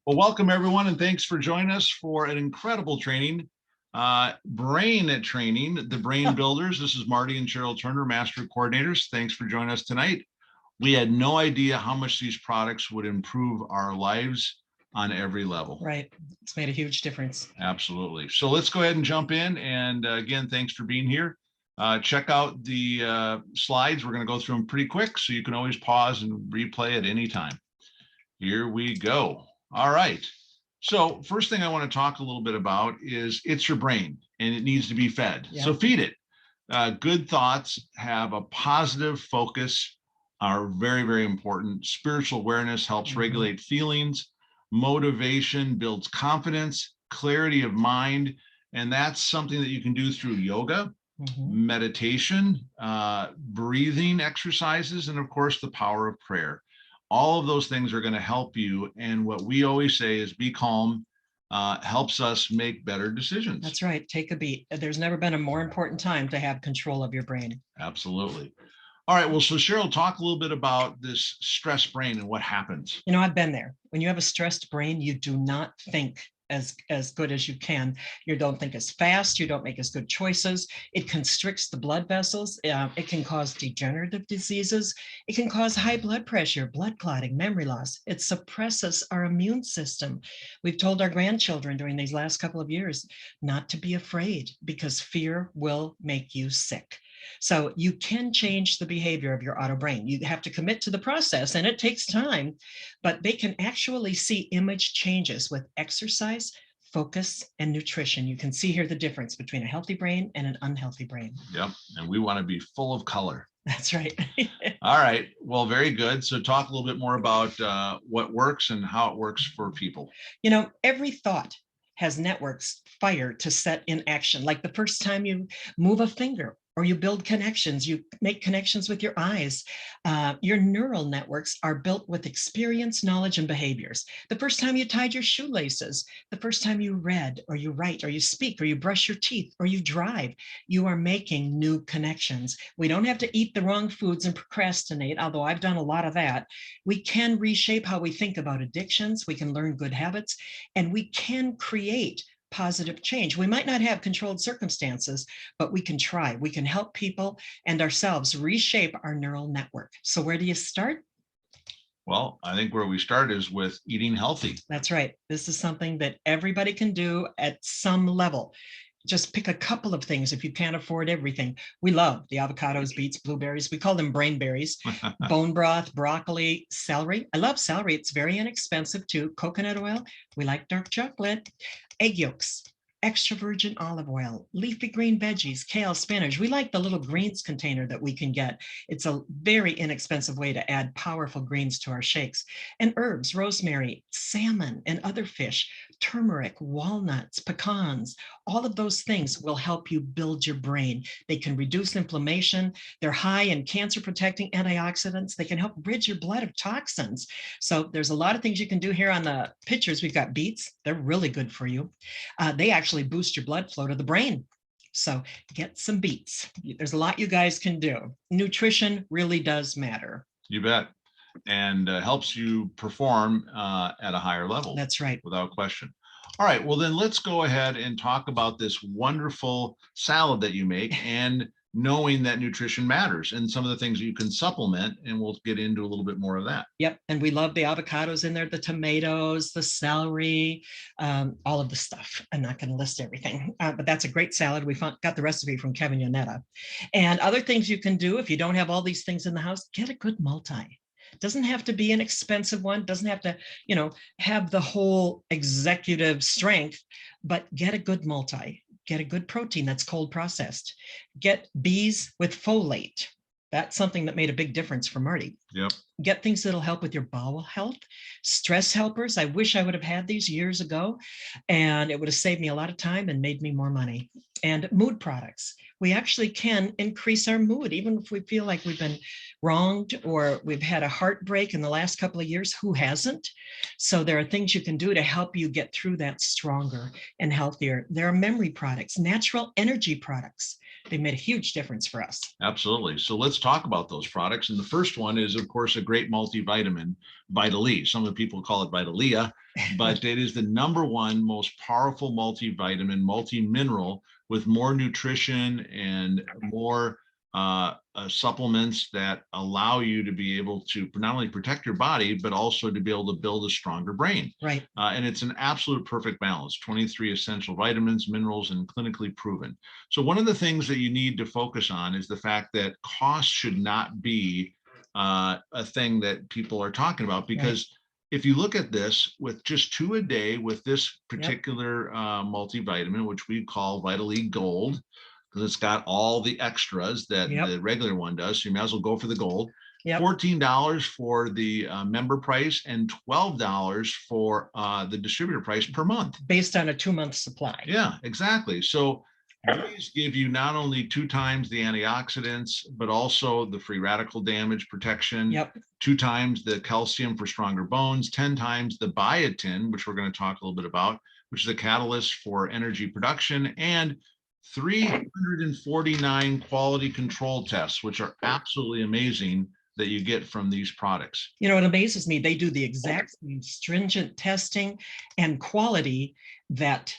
Well, welcome everyone, and thanks for joining us for an incredible training, brain training, the Brain Builders. This is Marty and Cheryl Turner, Master Coordinators. Thanks for joining us tonight. We had no idea how much these products would improve our lives on every level. Right. It's made a huge difference. Absolutely. So let's go ahead and jump in. And again, thanks for being here. Check out the slides. We're going to go through them pretty quick, so you can always pause and replay at any time. Here we go. All right. So first thing I want to talk a little bit about is it's your brain and it needs to be fed. Yeah. So feed it. Good thoughts have a positive focus, are very, very important. Spiritual awareness helps regulate feelings. Motivation builds confidence, clarity of mind. And that's something that you can do through yoga, meditation, breathing exercises, and of course, the power of prayer. All of those things are going to help you. And what we always say is be calm, helps us make better decisions. That's right. Take a beat. There's never been a more important time to have control of your brain. Absolutely. All right. Well, so Cheryl, talk a little bit about this stressed brain and what happens. You know, I've been there. When you have a stressed brain, you do not think as good as you can. You don't think as fast. You don't make as good choices. It constricts the blood vessels. It can cause degenerative diseases. It can cause high blood pressure, blood clotting, memory loss. It suppresses our immune system. We've told our grandchildren during these last couple of years not to be afraid because fear will make you sick. So you can change the behavior of your auto brain. You have to commit to the process, and it takes time, but they can actually see image changes with exercise, focus, and nutrition. You can see here the difference between a healthy brain and an unhealthy brain. Yep. And we want to be full of color. That's right. All right. Well, very good. So talk a little bit more about what works and how it works for people. You know, every thought has networks fired to set in action. Like the first time you move a finger, or you build connections, you make connections with your eyes. Your neural networks are built with experience, knowledge, and behaviors. The first time you tied your shoelaces, the first time you read, or you write, or you speak, or you brush your teeth, or you drive, you are making new connections. We don't have to eat the wrong foods and procrastinate, although I've done a lot of that. We can reshape how we think about addictions. We can learn good habits, and we can create positive change. We might not have controlled circumstances, but we can try. We can help people and ourselves reshape our neural network. So where do you start? Well, I think where we start is with eating healthy. That's right. This is something that everybody can do at some level. Just pick a couple of things if you can't afford everything. We love the avocados, beets, blueberries. We call them brain berries, bone broth, broccoli, celery. I love celery. It's very inexpensive too. Coconut oil. We like dark chocolate. Egg yolks, extra virgin olive oil, leafy green veggies, kale, spinach. We like the little greens container that we can get. It's a very inexpensive way to add powerful greens to our shakes. And herbs, rosemary, salmon, and other fish, turmeric, walnuts, pecans, all of those things will help you build your brain. They can reduce inflammation. They're high in cancer-protecting antioxidants. They can help rid your blood of toxins. So there's a lot of things you can do here on the pictures. We've got beets. They're really good for you. They actually boost your blood flow to the brain. So get some beets. There's a lot you guys can do. Nutrition really does matter. You bet. And helps you perform at a higher level. That's right. Without question. All right. Well, then let's go ahead and talk about this wonderful salad that you make and knowing that nutrition matters and some of the things that you can supplement, and we'll get into a little bit more of that. Yep. And we love the avocados in there, the tomatoes, the celery, all of the stuff. I'm not going to list everything, but that's a great salad. We got the recipe from Kevin Yonetta. And other things you can do if you don't have all these things in the house, get a good multi. Doesn't have to be an expensive one, doesn't have to, you know, have the whole executive strength, but get a good multi. Get a good protein that's cold processed. Get bees with folate. That's something that made a big difference for Marty. Yep. Get things that'll help with your bowel health. Stress helpers. I wish I would have had these years ago, and it would have saved me a lot of time and made me more money. And mood products. We actually can increase our mood, even if we feel like we've been wronged or we've had a heartbreak in the last couple of years. Who hasn't? So there are things you can do to help you get through that stronger and healthier. There are memory products, natural energy products. they made a huge difference for us. Absolutely. So let's talk about those products. And the first one is, of course, a great multivitamin, VITA-LEA. Some of the people call it VITA-LEA, but it is the #1 most powerful multivitamin, multi-mineral, with more nutrition and more supplements that allow you to be able to not only protect your body, but also to be able to build a stronger brain. Right. And it's an absolute perfect balance, 23 essential vitamins, minerals, and clinically proven. So one of the things that you need to focus on is the fact that cost should not be a thing that people are talking about, because if you look at this, with just 2 a day with this particular multivitamin, which we call VITA-LEA Gold, because it's got all the extras that the regular one does, so you might as well go for the gold. $14 for the member price and $12 for the distributor price per month. Based on a 2-month supply. Yeah, exactly. So these give you not only 2 times the antioxidants, but also the free radical damage protection, 2 times the calcium for stronger bones, 10 times the biotin, which we're going to talk a little bit about, which is a catalyst for energy production, and 349 quality control tests, which are absolutely amazing that you get from these products. You know, it amazes me. They do the exact same stringent testing and quality that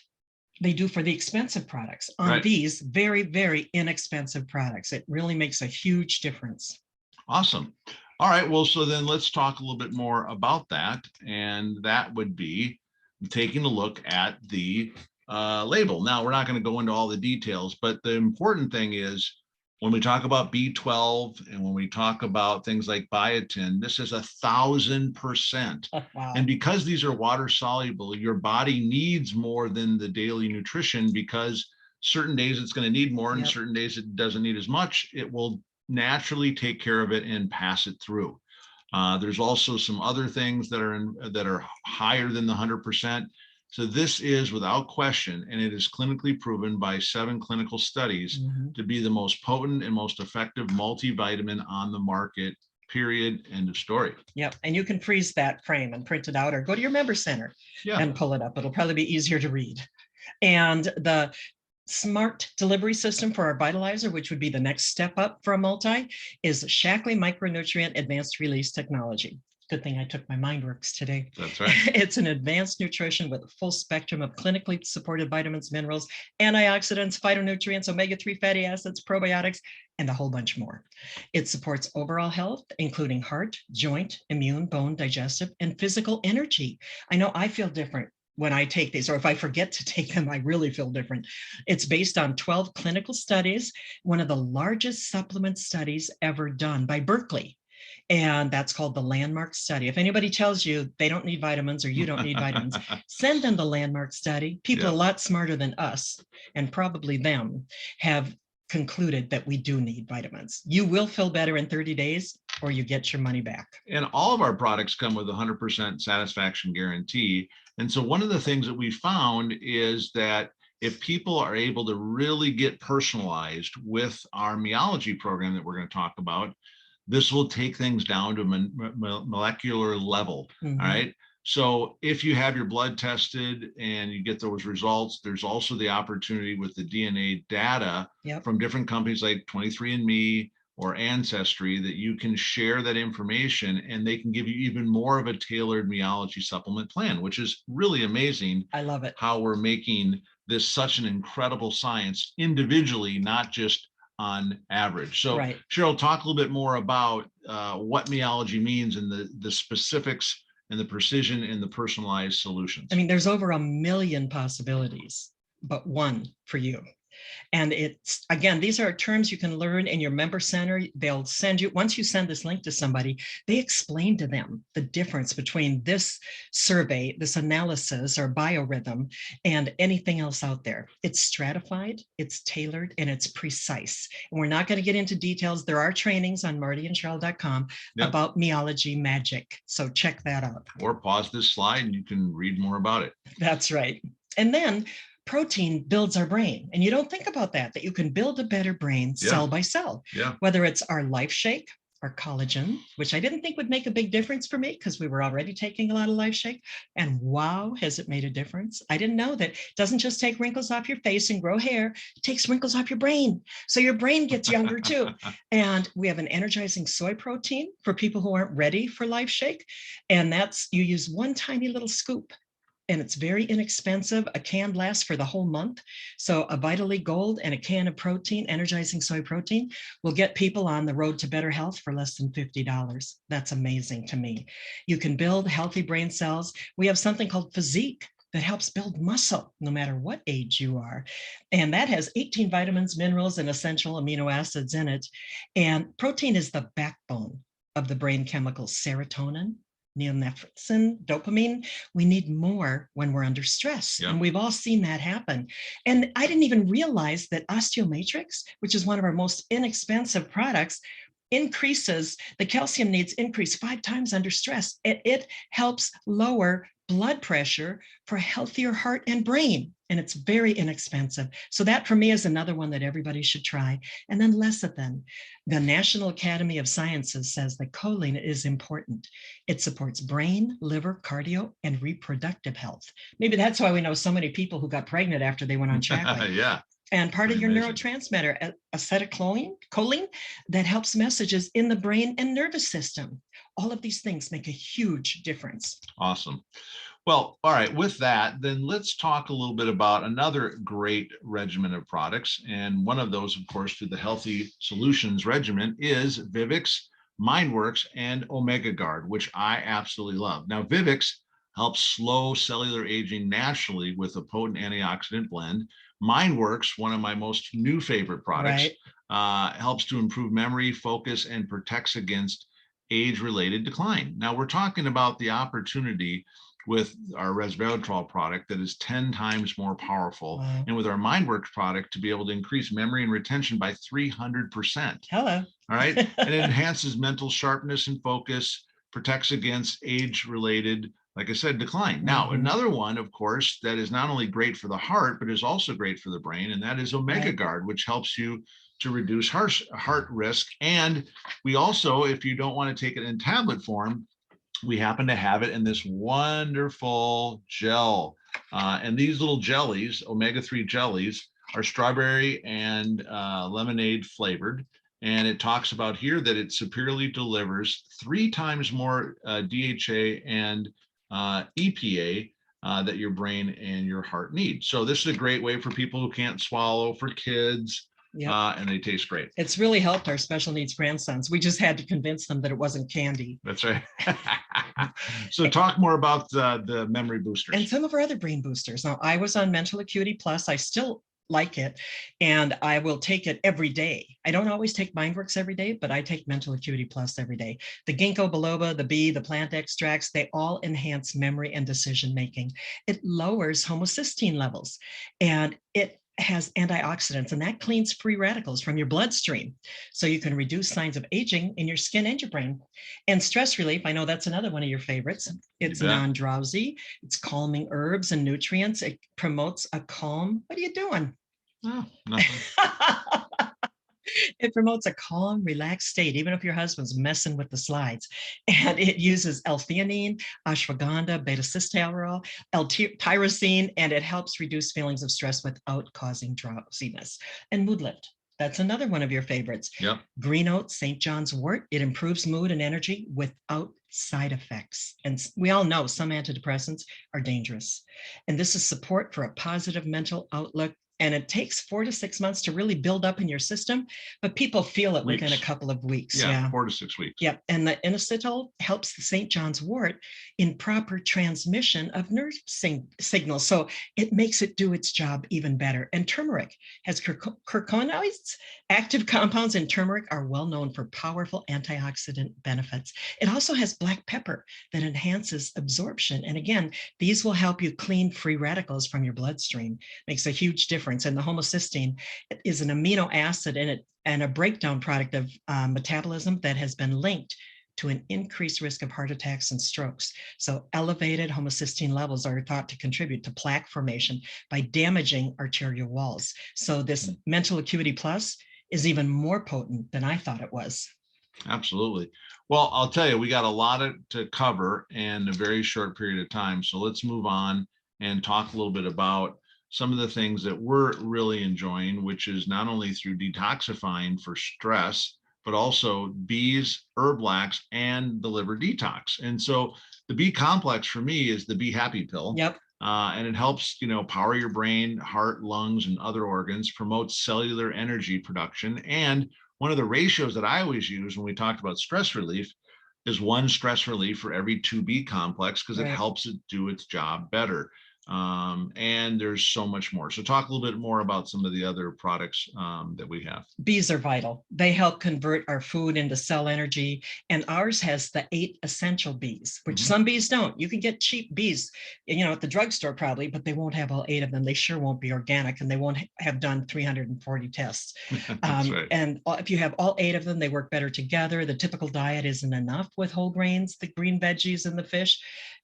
they do for the expensive products on these very, very inexpensive products. It really makes a huge difference. Awesome. All right. Well, so then let's talk a little bit more about that. And that would be taking a look at the label. Now, we're not going to go into all the details, but the important thing is when we talk about B12 and when we talk about things like biotin, this is 1,000%. Wow. And because these are water soluble, your body needs more than the daily nutrition, because certain days it's going to need more and certain days it doesn't need as much. It will naturally take care of it and pass it through. There's also some other things that are higher than the 100%. So this is, without question, and it is clinically proven by 7 clinical studies to be the most potent and most effective multivitamin on the market, period, end of story. Yep. And you can freeze that frame and print it out, or go to your member center and pull it up. It'll probably be easier to read. And the smart delivery system for our vitalizer, which would be the next step up for a multi, is Shaklee Micronutrient Advanced Release Technology. Good thing I took my MindWorks today. That's right. It's an advanced nutrition with a full spectrum of clinically supported vitamins, minerals, antioxidants, phytonutrients, omega-3 fatty acids, probiotics, and a whole bunch more. It supports overall health, including heart, joint, immune, bone, digestive, and physical energy. I know I feel different when I take these, or if I forget to take them, I really feel different. It's based on 12 clinical studies, one of the largest supplement studies ever done by Berkeley. And that's called the Landmark Study. If anybody tells you they don't need vitamins or you don't need vitamins, send them the Landmark Study. People a lot smarter than us, and probably them, have concluded that we do need vitamins. You will feel better in 30 days or you get your money back. And all of our products come with a 100% satisfaction guarantee. And so one of the things that we found is that if people are able to really get personalized with our Meology program that we're going to talk about, this will take things down to a molecular level. All right. So if you have your blood tested and you get those results, there's also the opportunity with the DNA data from different companies like 23andMe or Ancestry that you can share that information, and they can give you even more of a tailored Meology supplement plan, which is really amazing. I love it. How we're making this such an incredible science individually, not just on average. So Cheryl, talk a little bit more about what Meology means and the specifics and the precision and the personalized solutions. I mean, there's over 1 million possibilities, but one for you. And it's, again, these are terms you can learn in your member center. They'll send you, once you send this link to somebody, they explain to them the difference between this survey, this analysis or biorhythm, and anything else out there. It's stratified, it's tailored, and it's precise. And we're not going to get into details. There are trainings on martyandcheryl.com about Meology magic. So check that out. Or pause this slide and you can read more about it. That's right. And then protein builds our brain. And you don't think about that you can build a better brain cell by cell. Whether it's our Life Shake, our collagen, which I didn't think would make a big difference for me because we were already taking a lot of Life Shake. And wow, has it made a difference. I didn't know that it doesn't just take wrinkles off your face and grow hair, it takes wrinkles off your brain. So your brain gets younger too. And we have an energizing soy protein for people who aren't ready for Life Shake. And that's, you use one tiny little scoop, and it's very inexpensive. A can lasts for the whole month. So a VITA-LEA Gold and a can of protein, energizing soy protein, will get people on the road to better health for less than $50. That's amazing to me. You can build healthy brain cells. We have something called Physique that helps build muscle no matter what age you are. And that has 18 vitamins, minerals, and essential amino acids in it. And protein is the backbone of the brain chemicals serotonin, neomepsin, dopamine. We need more when we're under stress. Yep. And we've all seen that happen. And I didn't even realize that Osteomatrix, which is one of our most inexpensive products, increases the calcium needs increase 5 times under stress. It helps lower blood pressure for healthier heart and brain. And it's very inexpensive. So that for me is another one that everybody should try. And then lecithin. The National Academy of Sciences says that choline is important. It supports brain, liver, cardio, and reproductive health. Maybe that's why we know so many people who got pregnant after they went on chocolate. Yeah. And part of your Amazing. neurotransmitter, acetylcholine, that helps messages in the brain and nervous system. All of these things make a huge difference. Awesome. Well, all right, with that, then let's talk a little bit about another great regimen of products. And one of those, of course, through the Healthy Solutions regimen is Vivix, MindWorks, and Omega Guard, which I absolutely love. Now, Vivix helps slow cellular aging naturally with a potent antioxidant blend. MindWorks, one of my most new favorite products, helps to improve memory, focus, and protects against age-related decline. Now, we're talking about the opportunity with our resveratrol product that is 10 times more powerful. Wow. And with our MindWorks product to be able to increase memory and retention by 300%. Hello. All right. And it enhances mental sharpness and focus, protects against age-related, like I said, decline. Now, another one, of course, that is not only great for the heart, but is also great for the brain. And that is Omega Guard, which helps you to reduce heart risk. And we also, if you don't want to take it in tablet form, we happen to have it in this wonderful gel. And these little jellies, omega-3 jellies, are strawberry and lemonade flavored. And it talks about here that it superiorly delivers 3 times more DHA and EPA that your brain and your heart need. So this is a great way for people who can't swallow, for kids. Yep. And they taste great. It's really helped our special needs grandsons. We just had to convince them that it wasn't candy. That's right. So talk more about the memory boosters. And some of our other brain boosters. Now, I was on Mental Acuity Plus. I still like it, and I will take it every day. I don't always take MindWorks every day, but I take Mental Acuity Plus every day. The ginkgo biloba, the bee, the plant extracts, they all enhance memory and decision making. It lowers homocysteine levels, and it has antioxidants, and that cleans free radicals from your bloodstream. So you can reduce signs of aging in your skin and your brain. And stress relief, I know that's another one of your favorites. It's non-drowsy, it's calming herbs and nutrients. It promotes a calm, what are you doing? Oh, nothing. It promotes a calm, relaxed state, even if your husband's messing with the slides. And it uses L-theanine, ashwagandha, beta-sitosterol, L-tyrosine, and it helps reduce feelings of stress without causing drowsiness. And mood lift. That's another one of your favorites. Yep. Green oat, St. John's wort. It improves mood and energy without side effects. And we all know some antidepressants are dangerous. And this is support for a positive mental outlook. And it takes 4 to 6 months to really build up in your system, but people feel it within a couple of weeks. Yeah, 4 to 6 weeks. Yep. And the inositol helps the St. John's wort in proper transmission of nerve signals. So it makes it do its job even better. And turmeric has curcunoids. Active compounds in turmeric are well known for powerful antioxidant benefits. It also has black pepper that enhances absorption. And again, these will help you clean free radicals from your bloodstream. Makes a huge difference. And the homocysteine is an amino acid in it and a breakdown product of metabolism that has been linked to an increased risk of heart attacks and strokes. So elevated homocysteine levels are thought to contribute to plaque formation by damaging arterial walls. So this Mental Acuity Plus is even more potent than I thought it was. Absolutely. Well, I'll tell you, we got a lot to cover in a very short period of time. So let's move on and talk a little bit about some of the things that we're really enjoying, which is not only through detoxifying for stress, but also bees, herb blacks, and the liver detox. And so the B complex for me is the Be Happy pill. Yep. And it helps, power your brain, heart, lungs, and other organs, promotes cellular energy production. And one of the ratios that I always use when we talked about stress relief is one stress relief for every 2B complex, because it Right. helps it do its job better. And there's so much more. So talk a little bit more about some of the other products that we have. Bees are vital. They help convert our food into cell energy. And ours has the 8 essential bees, which some bees don't. You can get cheap bees, at the drugstore probably, but they won't have all 8 of them. They sure won't be organic, and they won't have done 340 tests. That's right. And if you have all 8 of them, they work better together. The typical diet isn't enough with whole grains, the green veggies, and the fish.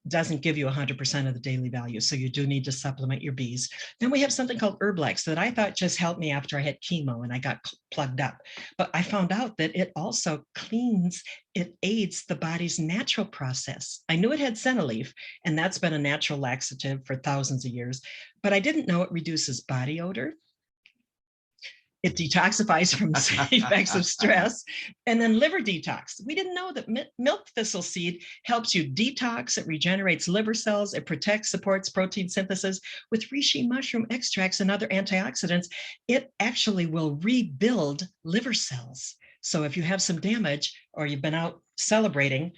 Doesn't give you 100% of the daily value. So you do need to supplement your bees. Then we have something called Herblex that I thought just helped me after I had chemo and I got plugged up. But I found out that it also cleans, it aids the body's natural process. I knew it had senna leaf, and that's been a natural laxative for thousands of years, but I didn't know it reduces body odor. It detoxifies from effects of stress. And then liver detox. We didn't know that milk thistle seed helps you detox. It regenerates liver cells. It protects, supports protein synthesis. With reishi mushroom extracts and other antioxidants, it actually will rebuild liver cells. So if you have some damage or you've been out celebrating,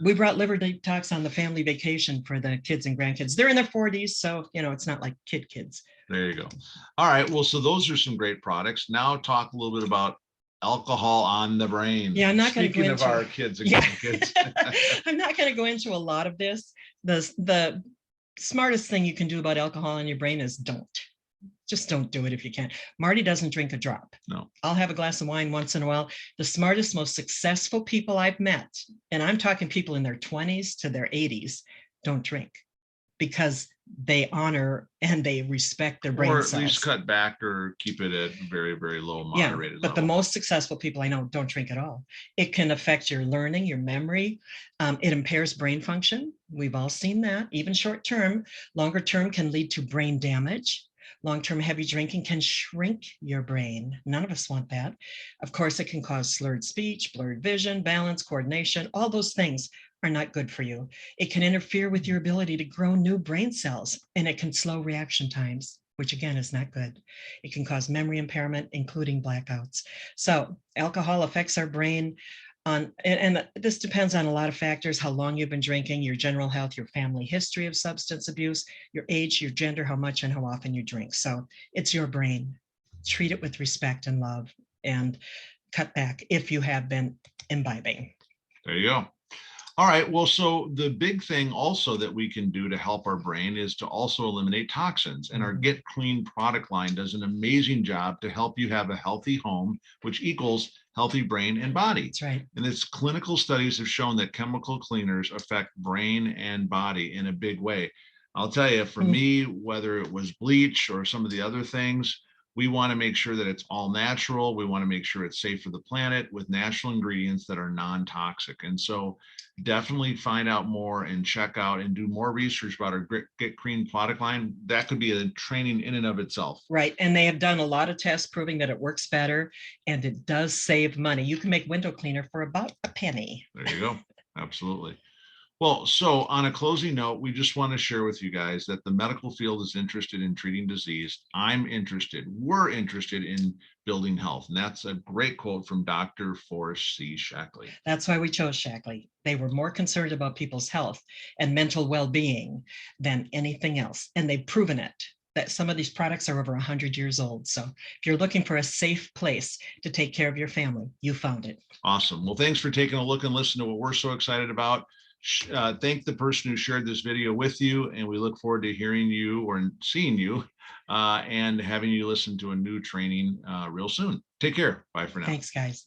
we brought liver detox on the family vacation for the kids and grandkids. They're in their 40s, so it's not like kids. There you go. All right. Well, so those are some great products. Now talk a little bit about alcohol on the brain. Yeah, I'm not going to go into our kids and grandkids. I'm not going to go into a lot of this. The smartest thing you can do about alcohol in your brain is just don't do it if you can. Marty doesn't drink a drop. No. I'll have a glass of wine once in a while. The smartest, most successful people I've met, and I'm talking people in their 20s to their 80s, don't drink, because they honor and they respect their brain cells. Or at least cut back or keep it at very, very low, moderated but level. the most successful people I know don't drink at all. It can affect your learning, your memory. It impairs brain function. We've all seen that, even short term. Longer term can lead to brain damage. Long-term heavy drinking can shrink your brain. None of us want that. Of course, it can cause slurred speech, blurred vision, balance, coordination. All those things are not good for you. It can interfere with your ability to grow new brain cells, and it can slow reaction times, which again is not good. It can cause memory impairment, including blackouts. So alcohol affects our brain and this depends on a lot of factors: how long you've been drinking, your general health, your family history of substance abuse, your age, your gender, how much and how often you drink. So it's your brain. Treat it with respect and love, and cut back if you have been imbibing. There you go. All right. Well, so the big thing also that we can do to help our brain is to also eliminate toxins. And our Get Clean product line does an amazing job to help you have a healthy home, which equals healthy brain and body. That's right. And its clinical studies have shown that chemical cleaners affect brain and body in a big way. I'll tell you, for me, whether it was bleach or some of the other things, we want to make sure that it's all natural. We want to make sure it's safe for the planet with natural ingredients that are non-toxic. And so definitely find out more and check out and do more research about our Get Clean product line. That could be a training in and of itself. Right. And they have done a lot of tests proving that it works better and it does save money. You can make window cleaner for about a penny. There you go. Absolutely. Well, so on a closing note, we just want to share with you guys that the medical field is interested in treating disease. I'm interested. We're interested in building health. And that's a great quote from Dr. Forrest C. Shackley. That's why we chose Shackley. They were more concerned about people's health and mental well-being than anything else. And they've proven it, that some of these products are over 100 years old. So if you're looking for a safe place to take care of your family, you found it. Awesome. Well, thanks for taking a look and listening to what we're so excited about. Thank the person who shared this video with you, and we look forward to hearing you or seeing you and having you listen to a new training real soon. Take care. Bye for now. Thanks, guys.